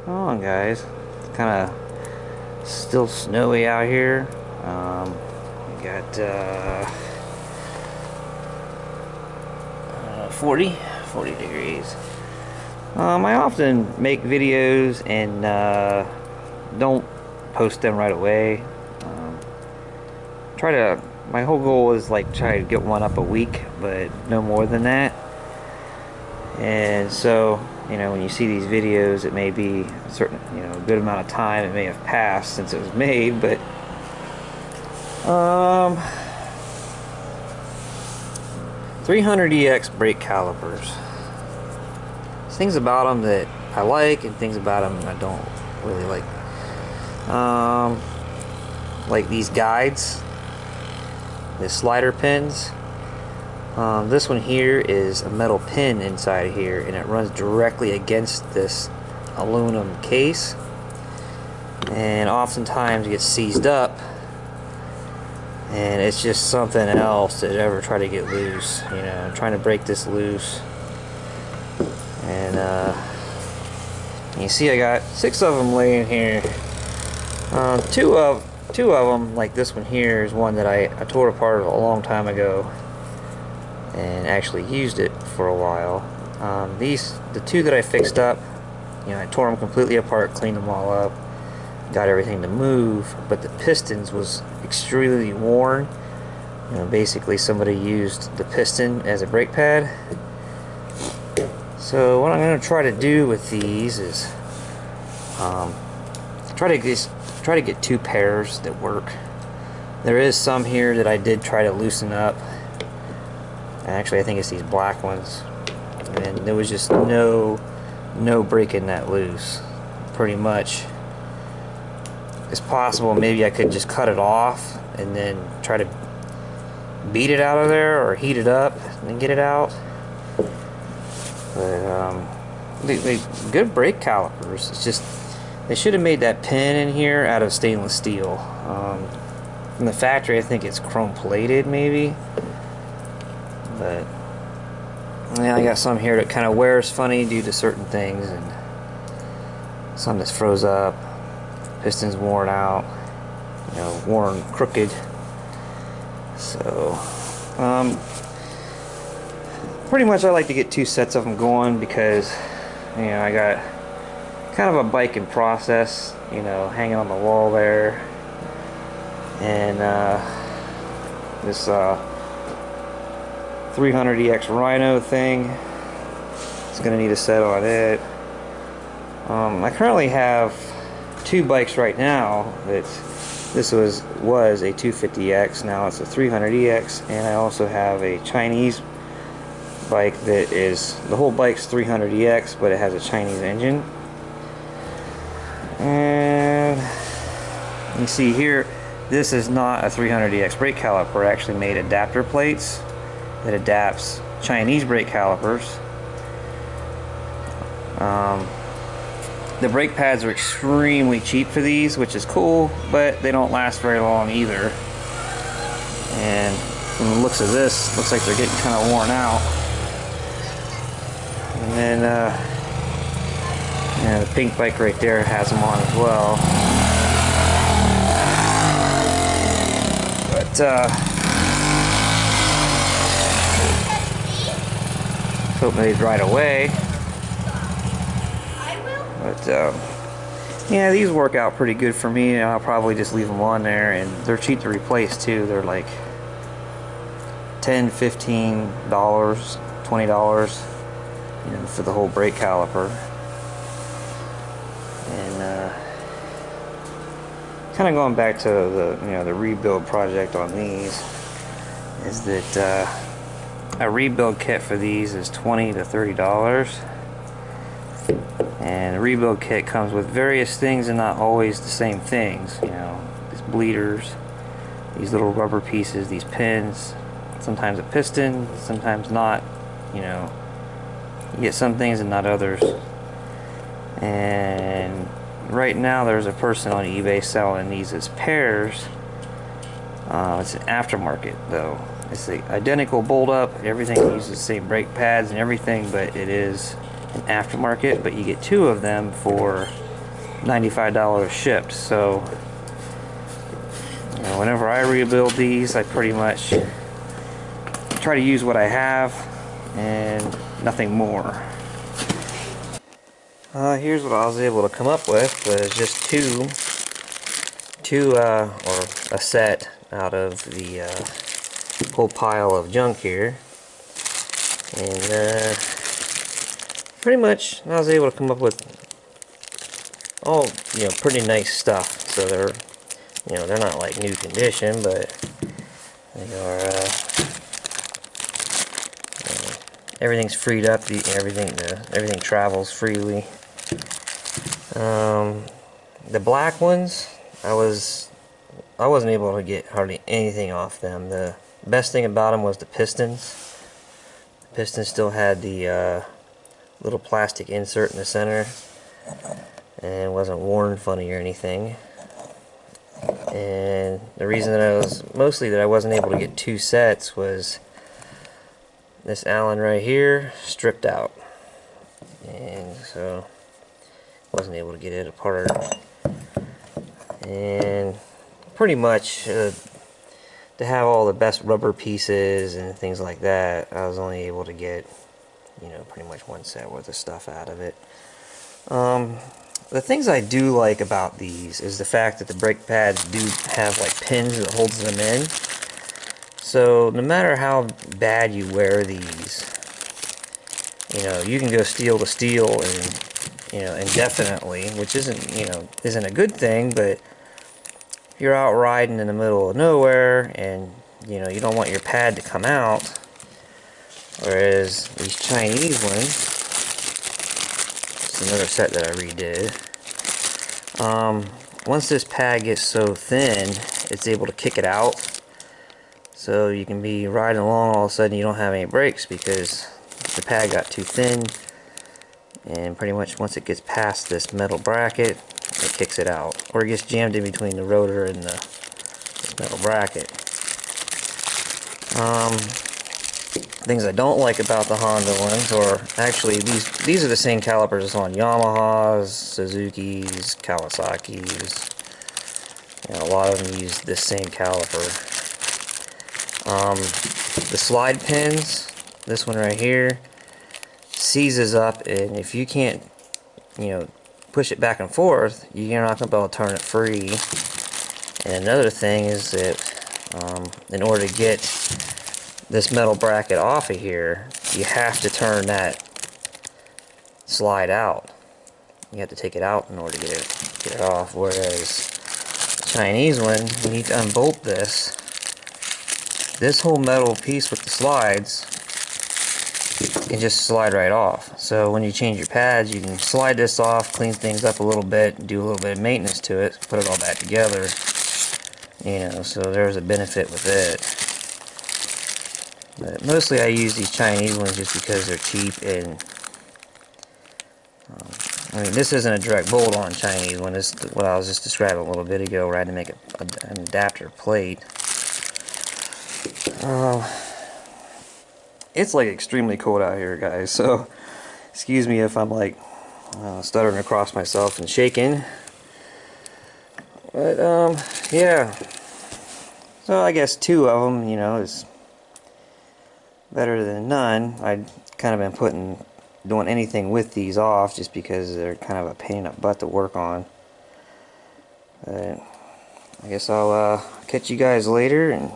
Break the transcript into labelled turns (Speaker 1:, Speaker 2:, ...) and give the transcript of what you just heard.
Speaker 1: Hold on, guys. It's kind of still snowy out here. We got 40 degrees. I often make videos and don't post them right away. My whole goal is like try to get one up a week, but no more than that. And so, when you see these videos, it may be a certain, a good amount of time it may have passed since it was made, but 300ex brake calipers. There's things about them that I like and things about them I don't really like. Like these guides, the slider pins. This one here is a metal pin inside here, and it runs directly against this aluminum case, and oftentimes it gets seized up, and it's just something else to ever try to get loose. I'm trying to break this loose, and you see I got 6 of them laying here. Two of them, like this one here, is one that I tore apart a long time ago and actually used it for a while. The 2 that I fixed up, I tore them completely apart, cleaned them all up, got everything to move, but the pistons was extremely worn. Basically somebody used the piston as a brake pad. So what I'm going to try to do with these is try to get 2 pairs that work. There is some here that I did try to loosen up. Actually, I think it's these black ones, and there was just no breaking that loose. Pretty much, it's possible maybe I could just cut it off and then try to beat it out of there or heat it up and then get it out. But they good brake calipers. It's just they should have made that pin in here out of stainless steel. From the factory, I think it's chrome plated, maybe. But yeah, I got some here that kind of wears funny due to certain things, and some that's froze up, pistons worn out, worn crooked. So pretty much I like to get 2 sets of them going because I got kind of a bike in process, hanging on the wall there, and this 300ex Rhino thing. It's gonna need a set on it. I currently have 2 bikes right now. This was a 250X. Now it's a 300ex, and I also have a Chinese bike that is the whole bike's 300ex, but it has a Chinese engine. And you see here, this is not a 300ex brake caliper. I actually made adapter plates that adapts Chinese brake calipers. The brake pads are extremely cheap for these, which is cool, but they don't last very long either. And from the looks of this, looks like they're getting kind of worn out. And then the pink bike right there has them on as well. But hoping they'd ride away. But yeah, these work out pretty good for me, and I'll probably just leave them on there, and they're cheap to replace too. They're like $10, $15, $20, for the whole brake caliper. And kind of going back to the rebuild project on these, is that a rebuild kit for these is $20 to $30. And the rebuild kit comes with various things and not always the same things. These bleeders, these little rubber pieces, these pins, sometimes a piston, sometimes not. You get some things and not others. And right now there's a person on eBay selling these as pairs. It's an aftermarket though. It's the identical bolt up, everything uses the same brake pads and everything, but it is an aftermarket. But you get 2 of them for $95 shipped. So whenever I rebuild these, I pretty much try to use what I have and nothing more. Here's what I was able to come up with, was just or a set out of the whole pile of junk here, and pretty much I was able to come up with all pretty nice stuff. So they're not like new condition, but they are everything's freed up. Everything travels freely. The black ones, I wasn't able to get hardly anything off them. The best thing about them was the pistons. The pistons still had the little plastic insert in the center, and wasn't worn funny or anything. And the reason that I wasn't able to get two sets was this Allen right here stripped out, and so wasn't able to get it apart. And pretty much to have all the best rubber pieces and things like that, I was only able to get pretty much one set worth of stuff out of it. The things I do like about these is the fact that the brake pads do have like pins that holds them in. So no matter how bad you wear these, you can go steel to steel and indefinitely, which isn't a good thing. But if you're out riding in the middle of nowhere and you don't want your pad to come out, whereas these Chinese ones, it's another set that I redid. Once this pad gets so thin, it's able to kick it out. So you can be riding along, all of a sudden you don't have any brakes because the pad got too thin, and pretty much once it gets past this metal bracket, it kicks it out, or it gets jammed in between the rotor and the metal bracket. Things I don't like about the Honda ones, or actually these are the same calipers as on Yamahas, Suzuki's, Kawasaki's. A lot of them use this same caliper. The slide pins, this one right here, seizes up, and if you can't, push it back and forth, you're not going to be able to turn it free. And another thing is that in order to get this metal bracket off of here, you have to turn that slide out. You have to take it out in order to get it off. Whereas the Chinese one, you need to unbolt this. This whole metal piece with the slides can just slide right off. So when you change your pads, you can slide this off, clean things up a little bit, do a little bit of maintenance to it, put it all back together. So there's a benefit with it. But mostly I use these Chinese ones just because they're cheap, and this isn't a direct bolt-on Chinese one. This is what I was just describing a little bit ago, where I had to make an adapter plate. It's like extremely cold out here, guys, so excuse me if I'm like stuttering across myself and shaking. But yeah, so I guess two of them is better than none. I'd kind of been doing anything with these off just because they're kind of a pain in the butt to work on. But I guess I'll catch you guys later, and